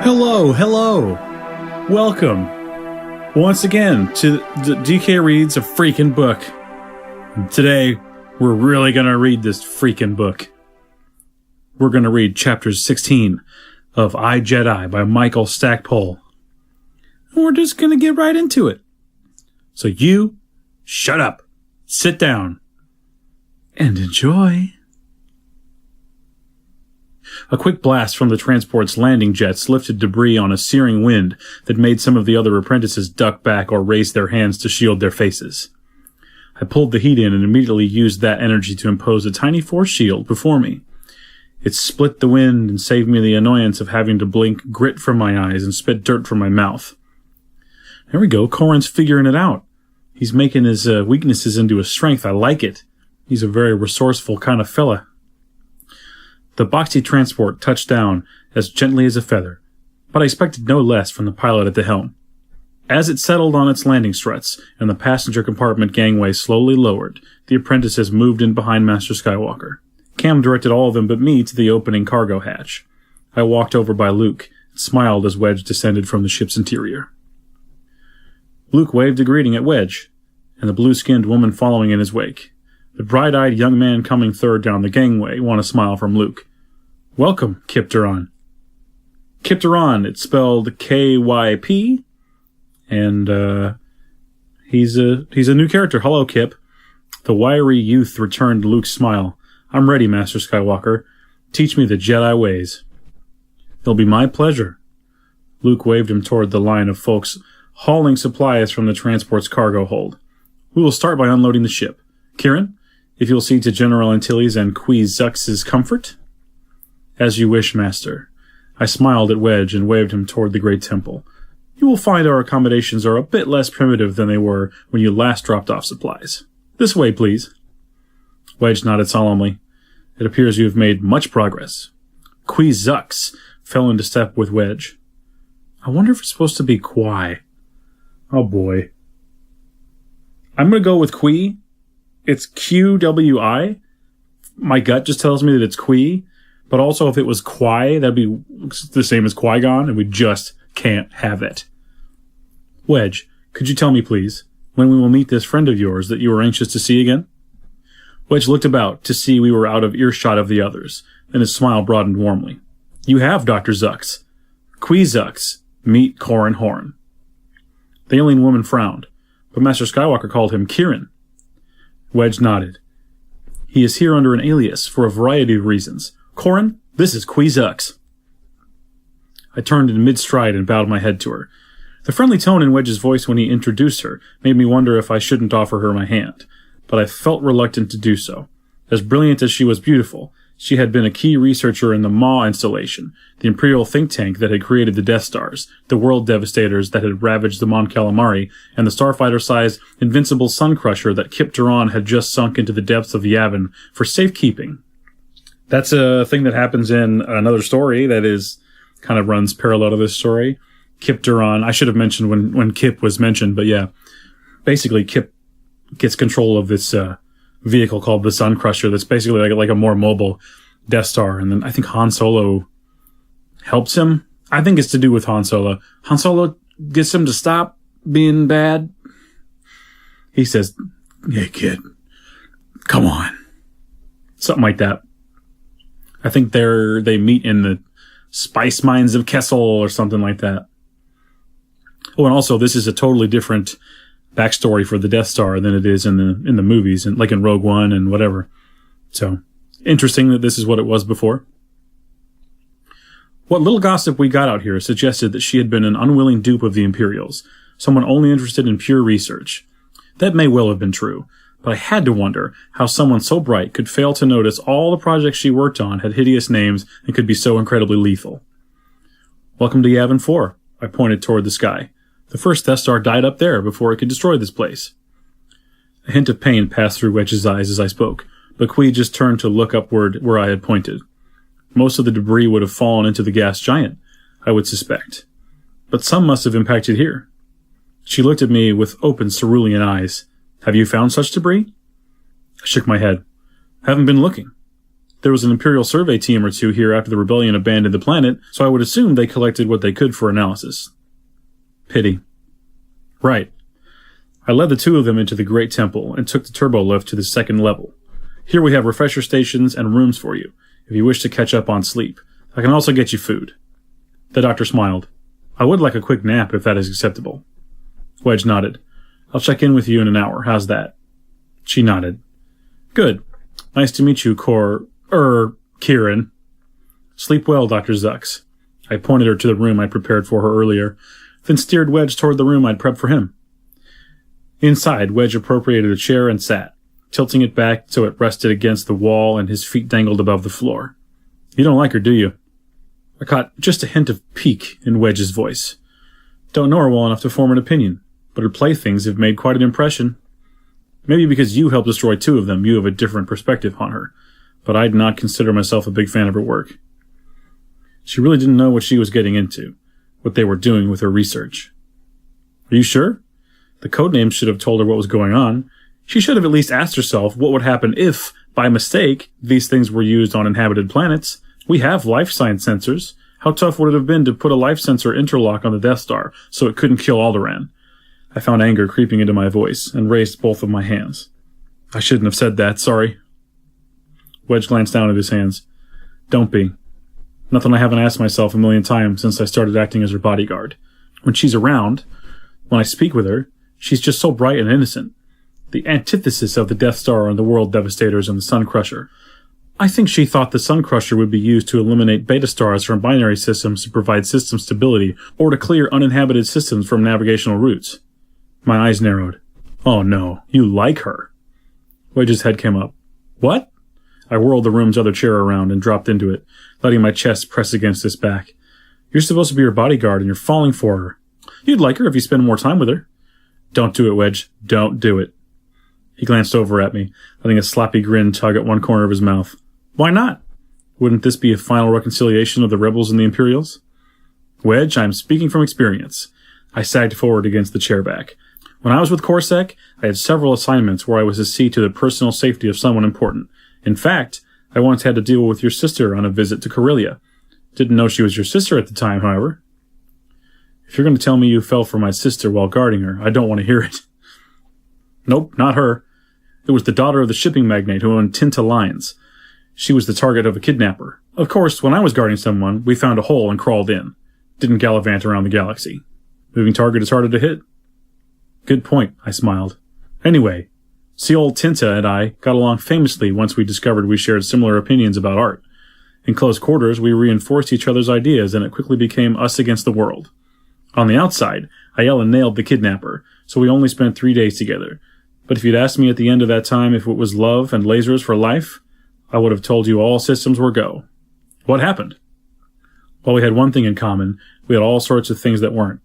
Hello. Welcome once again to the DK Reads a Freakin' Book. And today, we're really going to read this freaking book. We're going to read chapters 16 of I, Jedi by Michael Stackpole. And we're just going to get right into it. So you, shut up, sit down, and enjoy. A quick blast from the transport's landing jets lifted debris on a searing wind that made some of the other apprentices duck back or raise their hands to shield their faces. I pulled the heat in and immediately used that energy to impose a tiny force shield before me. It split the wind and saved me the annoyance of having to blink grit from my eyes and spit dirt from my mouth. There we go, Corrin's figuring it out. He's making his weaknesses into a strength. I like it. He's a very resourceful kind of fella. The boxy transport touched down as gently as a feather, but I expected no less from the pilot at the helm. As it settled on its landing struts and the passenger compartment gangway slowly lowered, the apprentices moved in behind Master Skywalker. Cam directed all of them but me to the opening cargo hatch. I walked over by Luke and smiled as Wedge descended from the ship's interior. Luke waved a greeting at Wedge, and the blue-skinned woman following in his wake. The bright-eyed young man coming third down the gangway won a smile from Luke. Welcome, Kipteron. Kipteron, it's spelled K-Y-P, and he's a new character. Hello, Kip. The wiry youth returned Luke's smile. I'm ready, Master Skywalker. Teach me the Jedi ways. It'll be my pleasure. Luke waved him toward the line of folks hauling supplies from the transport's cargo hold. We will start by unloading the ship. Kieran, if you'll see to General Antilles and Queezux's comfort. As you wish, Master. I smiled at Wedge and waved him toward the great temple. You will find our accommodations are a bit less primitive than they were when you last dropped off supplies. This way, please. Wedge nodded solemnly. It appears you have made much progress. Queezux fell into step with Wedge. I wonder if it's supposed to be Quai. Oh boy. I'm going to go with Quee. It's Q-W-I. My gut just tells me that it's Quee. But also, if it was Quai, that'd be the same as Qui-Gon, and we just can't have it. Wedge, could you tell me, please, when we will meet this friend of yours that you are anxious to see again? Wedge looked about to see we were out of earshot of the others, and his smile broadened warmly. You have, Dr. Zux. Queezux, meet Corrin Horn. The alien woman frowned, but Master Skywalker called him Kieran. Wedge nodded. He is here under an alias for a variety of reasons. Corrin, this is Queezux. I turned in mid-stride and bowed my head to her. The friendly tone in Wedge's voice when he introduced her made me wonder if I shouldn't offer her my hand, but I felt reluctant to do so. As brilliant as she was beautiful, she had been a key researcher in the Maw installation, the Imperial think tank that had created the Death Stars, the world devastators that had ravaged the Mon Calamari, and the starfighter-sized invincible sun crusher that Kipteron had just sunk into the depths of Yavin for safekeeping. That's a thing that happens in another story that is kind of runs parallel to this story. Kipteron, I should have mentioned when Kip was mentioned, but yeah. Basically, Kip gets control of this vehicle called the Sun Crusher that's basically like a more mobile Death Star. And then I think Han Solo helps him. I think it's to do with Han Solo. Han Solo gets him to stop being bad. He says, hey, kid, come on. Something like that. I think they meet in the spice mines of Kessel or something like that. Oh, and also this is a totally different backstory for the Death Star than it is in the movies, and like in Rogue One and whatever. So interesting that this is what it was before. What little gossip we got out here suggested that she had been an unwilling dupe of the Imperials, someone only interested in pure research. That may well have been true. But I had to wonder how someone so bright could fail to notice all the projects she worked on had hideous names and could be so incredibly lethal. Welcome to Yavin 4, I pointed toward the sky. The first Death Star died up there before it could destroy this place. A hint of pain passed through Wedge's eyes as I spoke, but Quee just turned to look upward where I had pointed. Most of the debris would have fallen into the gas giant, I would suspect. But some must have impacted here. She looked at me with open cerulean eyes. Have you found such debris? I shook my head. Haven't been looking. There was an Imperial survey team or two here after the rebellion abandoned the planet, so I would assume they collected what they could for analysis. Pity. Right. I led the two of them into the Great Temple and took the turbo lift to the second level. Here we have refresher stations and rooms for you, if you wish to catch up on sleep. I can also get you food. The doctor smiled. I would like a quick nap if that is acceptable. Wedge nodded. I'll check in with you in an hour. How's that? She nodded. Good. Nice to meet you, Kieran. Sleep well, Dr. Zux. I pointed her to the room I'd prepared for her earlier, then steered Wedge toward the room I'd prepped for him. Inside, Wedge appropriated a chair and sat, tilting it back so it rested against the wall and his feet dangled above the floor. You don't like her, do you? I caught just a hint of pique in Wedge's voice. Don't know her well enough to form an opinion, but her playthings have made quite an impression. Maybe because you helped destroy two of them, you have a different perspective on her, but I did not consider myself a big fan of her work. She really didn't know what she was getting into, what they were doing with her research. Are you sure? The codename should have told her what was going on. She should have at least asked herself what would happen if, by mistake, these things were used on inhabited planets. We have life science sensors. How tough would it have been to put a life sensor interlock on the Death Star so it couldn't kill Alderaan? I found anger creeping into my voice and raised both of my hands. I shouldn't have said that, sorry. Wedge glanced down at his hands. Don't be. Nothing I haven't asked myself a million times since I started acting as her bodyguard. When she's around, when I speak with her, she's just so bright and innocent. The antithesis of the Death Star and the World Devastators and the Sun Crusher. I think she thought the Sun Crusher would be used to eliminate beta stars from binary systems to provide system stability or to clear uninhabited systems from navigational routes. My eyes narrowed. Oh no, you like her. Wedge's head came up. What? I whirled the room's other chair around and dropped into it, letting my chest press against his back. You're supposed to be her bodyguard and you're falling for her. You'd like her if you spend more time with her. Don't do it, Wedge. Don't do it. He glanced over at me, letting a sloppy grin tug at one corner of his mouth. Why not? Wouldn't this be a final reconciliation of the rebels and the Imperials? Wedge, I'm speaking from experience. I sagged forward against the chair back. When I was with Corsac, I had several assignments where I was to see to the personal safety of someone important. In fact, I once had to deal with your sister on a visit to Corellia. Didn't know she was your sister at the time, however. If you're going to tell me you fell for my sister while guarding her, I don't want to hear it. Nope, not her. It was the daughter of the shipping magnate who owned Tinta Lines. She was the target of a kidnapper. Of course, when I was guarding someone, we found a hole and crawled in. Didn't gallivant around the galaxy. Moving target is harder to hit. Good point, I smiled. Anyway, see, old Tinta and I got along famously once we discovered we shared similar opinions about art. In close quarters, we reinforced each other's ideas, and it quickly became us against the world. On the outside, Ayala nailed the kidnapper, so we only spent 3 days together. But if you'd asked me at the end of that time if it was love and lasers for life, I would have told you all systems were go. What happened? Well, we had one thing in common. We had all sorts of things that weren't.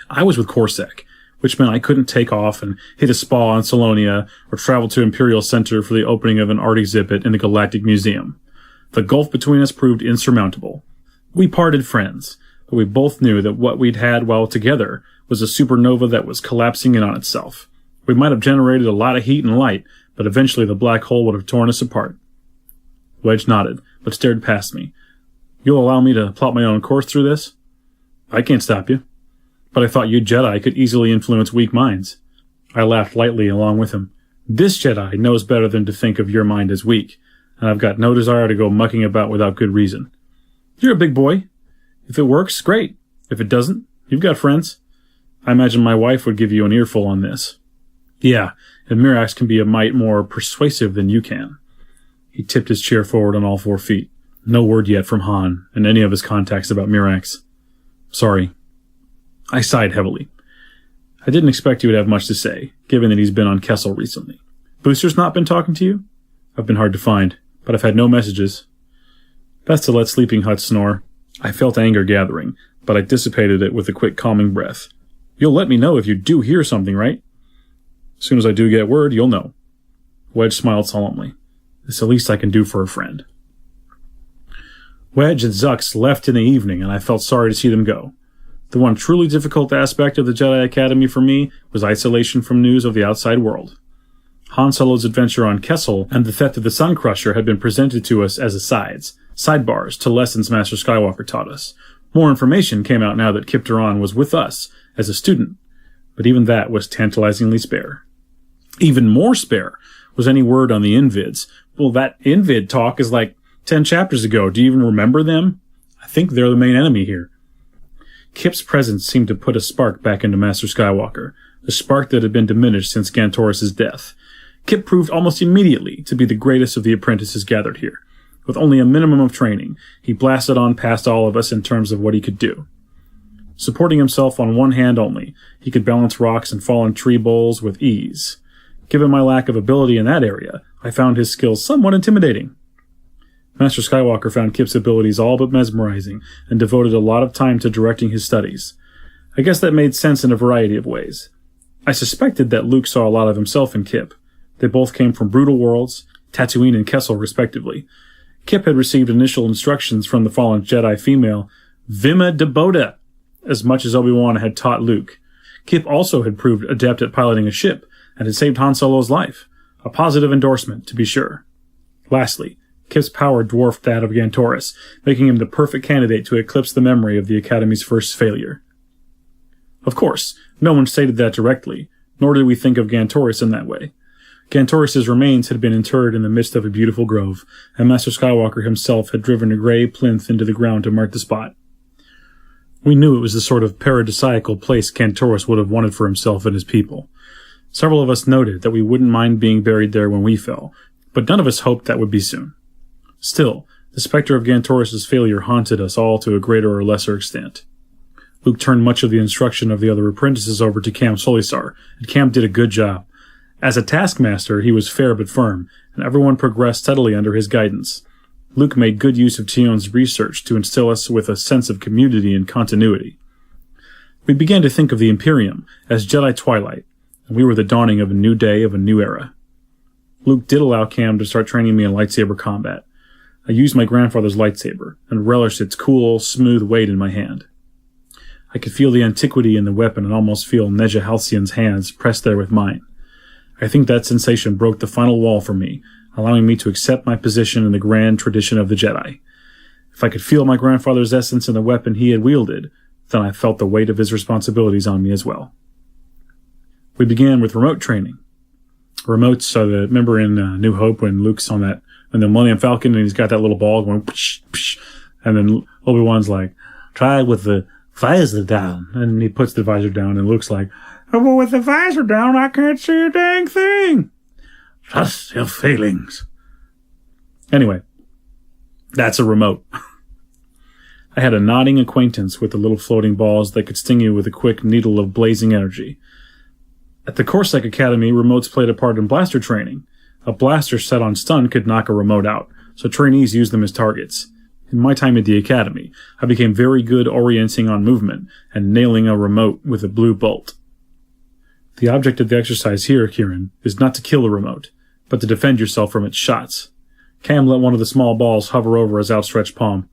I was with Corsac, which meant I couldn't take off and hit a spa on Salonia or travel to Imperial Center for the opening of an art exhibit in the Galactic Museum. The gulf between us proved insurmountable. We parted friends, but we both knew that what we'd had while together was a supernova that was collapsing in on itself. We might have generated a lot of heat and light, but eventually the black hole would have torn us apart. Wedge nodded, but stared past me. You'll allow me to plot my own course through this? I can't stop you. But I thought you Jedi could easily influence weak minds. I laughed lightly along with him. This Jedi knows better than to think of your mind as weak, and I've got no desire to go mucking about without good reason. You're a big boy. If it works, great. If it doesn't, you've got friends. I imagine my wife would give you an earful on this. Yeah, and Mirax can be a mite more persuasive than you can. He tipped his chair forward on all 4 feet. No word yet from Han and any of his contacts about Mirax. Sorry. I sighed heavily. I didn't expect he would have much to say, given that he's been on Kessel recently. Booster's not been talking to you? I've been hard to find, but I've had no messages. Best to let Sleeping Hut snore. I felt anger gathering, but I dissipated it with a quick calming breath. You'll let me know if you do hear something, right? As soon as I do get word, you'll know. Wedge smiled solemnly. It's the least I can do for a friend. Wedge and Zux left in the evening, and I felt sorry to see them go. The one truly difficult aspect of the Jedi Academy for me was isolation from news of the outside world. Han Solo's adventure on Kessel and the theft of the Sun Crusher had been presented to us as asides, sidebars to lessons Master Skywalker taught us. More information came out now that Kip Duran was with us as a student, but even that was tantalizingly spare. Even more spare was any word on the Invids. Well, that Invid talk is like 10 chapters ago. Do you even remember them? I think they're the main enemy here. Kip's presence seemed to put a spark back into Master Skywalker, a spark that had been diminished since Gantoris' death. Kip proved almost immediately to be the greatest of the apprentices gathered here. With only a minimum of training, he blasted on past all of us in terms of what he could do. Supporting himself on one hand only, he could balance rocks and fallen tree boles with ease. Given my lack of ability in that area, I found his skills somewhat intimidating. Master Skywalker found Kip's abilities all but mesmerizing and devoted a lot of time to directing his studies. I guess that made sense in a variety of ways. I suspected that Luke saw a lot of himself in Kip. They both came from brutal worlds, Tatooine and Kessel respectively. Kip had received initial instructions from the fallen Jedi female, Vima Deboda, as much as Obi-Wan had taught Luke. Kip also had proved adept at piloting a ship, and had saved Han Solo's life. A positive endorsement, to be sure. Lastly, Kip's power dwarfed that of Gantoris, making him the perfect candidate to eclipse the memory of the Academy's first failure. Of course, no one stated that directly, nor did we think of Gantoris in that way. Gantoris' remains had been interred in the midst of a beautiful grove, and Master Skywalker himself had driven a gray plinth into the ground to mark the spot. We knew it was the sort of paradisiacal place Gantoris would have wanted for himself and his people. Several of us noted that we wouldn't mind being buried there when we fell, but none of us hoped that would be soon. Still, the specter of Gantoris' failure haunted us all to a greater or lesser extent. Luke turned much of the instruction of the other apprentices over to Cam Solisar, and Cam did a good job. As a taskmaster, he was fair but firm, and everyone progressed steadily under his guidance. Luke made good use of Tion's research to instill us with a sense of community and continuity. We began to think of the Imperium as Jedi Twilight, and we were the dawning of a new day, of a new era. Luke did allow Cam to start training me in lightsaber combat. I used my grandfather's lightsaber, and relished its cool, smooth weight in my hand. I could feel the antiquity in the weapon and almost feel Neja Halcyon's hands pressed there with mine. I think that sensation broke the final wall for me, allowing me to accept my position in the grand tradition of the Jedi. If I could feel my grandfather's essence in the weapon he had wielded, then I felt the weight of his responsibilities on me as well. We began with remote training. Remotes are remember in New Hope when Luke's on the Millennium Falcon and he's got that little ball going psh, psh, and then Obi-Wan's like, try with the visor down. And he puts the visor down and Luke's like, oh, but with the visor down, I can't see a dang thing. Trust your feelings. Anyway, that's a remote. I had a nodding acquaintance with the little floating balls that could sting you with a quick needle of blazing energy. At the Corsac Academy, remotes played a part in blaster training. A blaster set on stun could knock a remote out, so trainees used them as targets. In my time at the Academy, I became very good orienting on movement and nailing a remote with a blue bolt. The object of the exercise here, Kieran, is not to kill the remote, but to defend yourself from its shots. Cam let one of the small balls hover over his outstretched palm.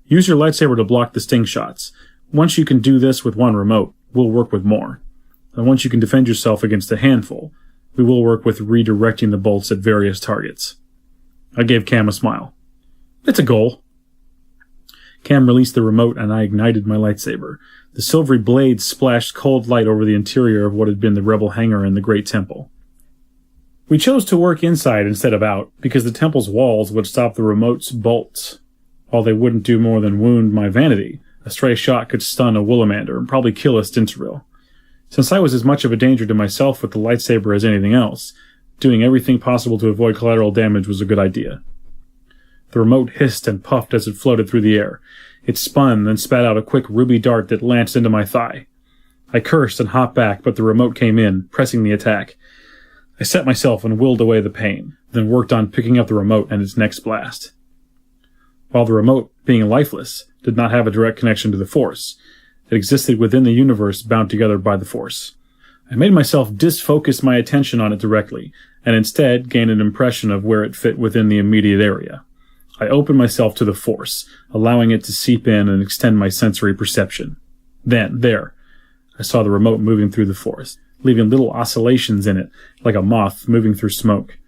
Use your lightsaber to block the sting shots. Once you can do this with one remote, we'll work with more. And once you can defend yourself against a handful, we will work with redirecting the bolts at various targets. I gave Cam a smile. It's a goal. Cam released the remote and I ignited my lightsaber. The silvery blade splashed cold light over the interior of what had been the rebel hangar in the Great Temple. We chose to work inside instead of out, because the temple's walls would stop the remote's bolts. While they wouldn't do more than wound my vanity, a stray shot could stun a Woolamander and probably kill a Stinteril. Since I was as much of a danger to myself with the lightsaber as anything else, doing everything possible to avoid collateral damage was a good idea. The remote hissed and puffed as it floated through the air. It spun, then spat out a quick ruby dart that lanced into my thigh. I cursed and hopped back, but the remote came in, pressing the attack. I set myself and willed away the pain, then worked on picking up the remote and its next blast. While the remote, being lifeless, did not have a direct connection to the Force, it existed within the universe bound together by the Force. I made myself disfocus my attention on it directly, and instead gained an impression of where it fit within the immediate area. I opened myself to the Force, allowing it to seep in and extend my sensory perception. Then, there, I saw the remote moving through the Force, leaving little oscillations in it, like a moth moving through smoke.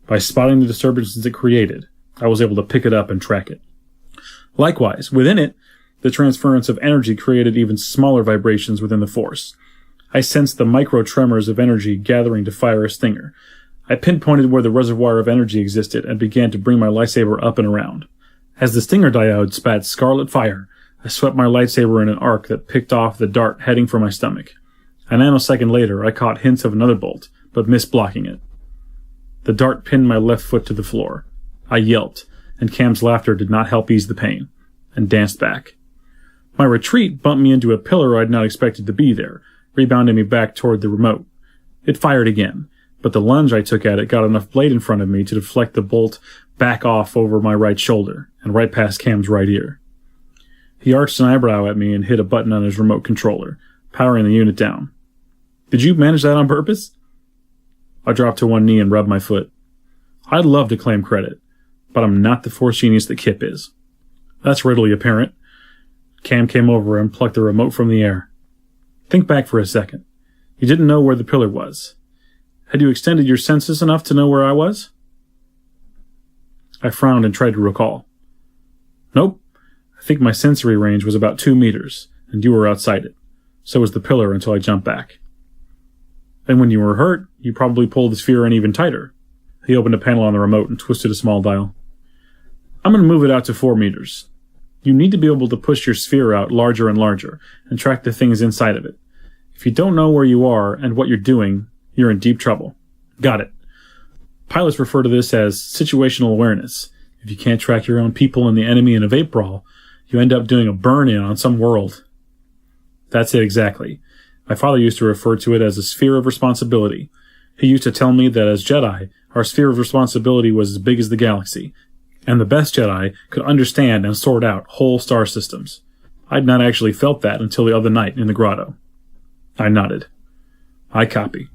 By spotting the disturbances it created, I was able to pick it up and track it. Likewise, within it, the transference of energy created even smaller vibrations within the force. I sensed the micro-tremors of energy gathering to fire a stinger. I pinpointed where the reservoir of energy existed and began to bring my lightsaber up and around. As the stinger diode spat scarlet fire, I swept my lightsaber in an arc that picked off the dart heading for my stomach. A nanosecond later, I caught hints of another bolt, but missed blocking it. The dart pinned my left foot to the floor. I yelped, and Cam's laughter did not help ease the pain, and danced back. My retreat bumped me into a pillar I'd not expected to be there, rebounding me back toward the remote. It fired again, but the lunge I took at it got enough blade in front of me to deflect the bolt back off over my right shoulder, and right past Cam's right ear. He arched an eyebrow at me and hit a button on his remote controller, powering the unit down. "Did you manage that on purpose?" I dropped to one knee and rubbed my foot. I'd love to claim credit, but I'm not the force genius that Kip is. That's readily apparent. Cam came over and plucked the remote from the air. Think back for a second. You didn't know where the pillar was. Had you extended your senses enough to know where I was? I frowned and tried to recall. Nope. I think my sensory range was about 2 meters, and you were outside it. So was the pillar until I jumped back. And when you were hurt, you probably pulled the sphere in even tighter. He opened a panel on the remote and twisted a small dial. I'm going to move it out to 4 meters. You need to be able to push your sphere out larger and larger and track the things inside of it. If you don't know where you are and what you're doing, you're in deep trouble. Got it. Pilots refer to this as situational awareness. If you can't track your own people and the enemy in a vape brawl, you end up doing a burn-in on some world. That's it exactly. My father used to refer to it as a sphere of responsibility. He used to tell me that as Jedi, our sphere of responsibility was as big as the galaxy, and the best Jedi could understand and sort out whole star systems. I'd not actually felt that until the other night in the grotto. I nodded. I copy.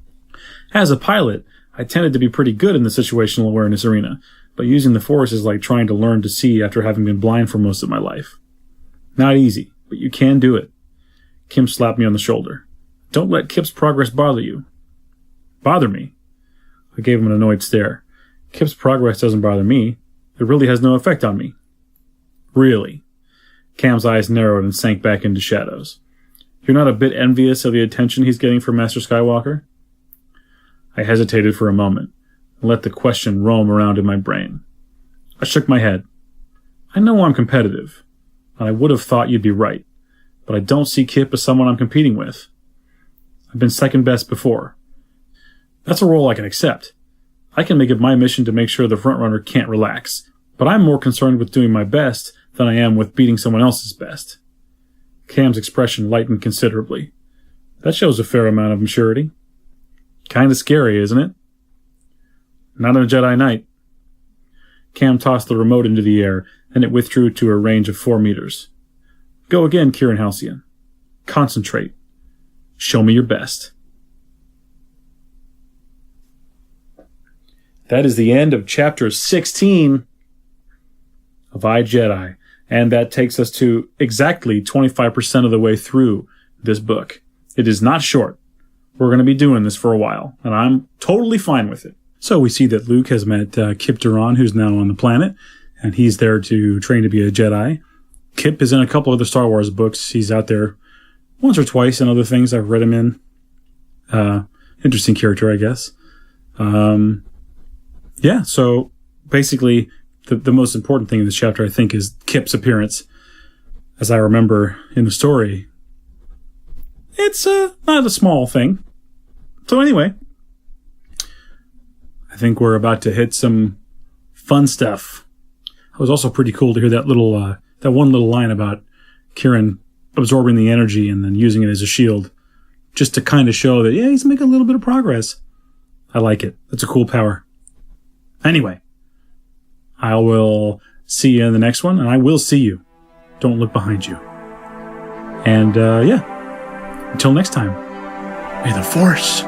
As a pilot, I tended to be pretty good in the situational awareness arena, but using the Force is like trying to learn to see after having been blind for most of my life. Not easy, but you can do it. Kim slapped me on the shoulder. Don't let Kip's progress bother you. Bother me? I gave him an annoyed stare. Kip's progress doesn't bother me. It really has no effect on me. Really? Cam's eyes narrowed and sank back into shadows. You're not a bit envious of the attention he's getting from Master Skywalker? I hesitated for a moment and let the question roam around in my brain. I shook my head. I know I'm competitive, and I would have thought you'd be right, but I don't see Kip as someone I'm competing with. I've been second best before. That's a role I can accept. I can make it my mission to make sure the frontrunner can't relax, but I'm more concerned with doing my best than I am with beating someone else's best. Cam's expression lightened considerably. That shows a fair amount of maturity. Kinda scary, isn't it? Not on a Jedi Knight. Cam tossed the remote into the air, and it withdrew to a range of 4 meters. Go again, Kieran Halcyon. Concentrate. Show me your best. That is the end of Chapter 16 of I, Jedi, and that takes us to exactly 25% of the way through this book. It is not short. We're going to be doing this for a while, and I'm totally fine with it. So we see that Luke has met Kip Duran, who's now on the planet, and he's there to train to be a Jedi. Kip is in a couple other Star Wars books. He's out there once or twice in other things I've read him in. Interesting character, I guess. Yeah, so basically the most important thing in this chapter, I think, is Kip's appearance. As I remember in the story, it's not a small thing. So anyway, I think we're about to hit some fun stuff. It was also pretty cool to hear that one little line about Kieran absorbing the energy and then using it as a shield, just to kind of show that, yeah, he's making a little bit of progress. I like it. That's a cool power. Anyway, I will see you in the next one, and I will see you. Don't look behind you. And, yeah, until next time, may the Force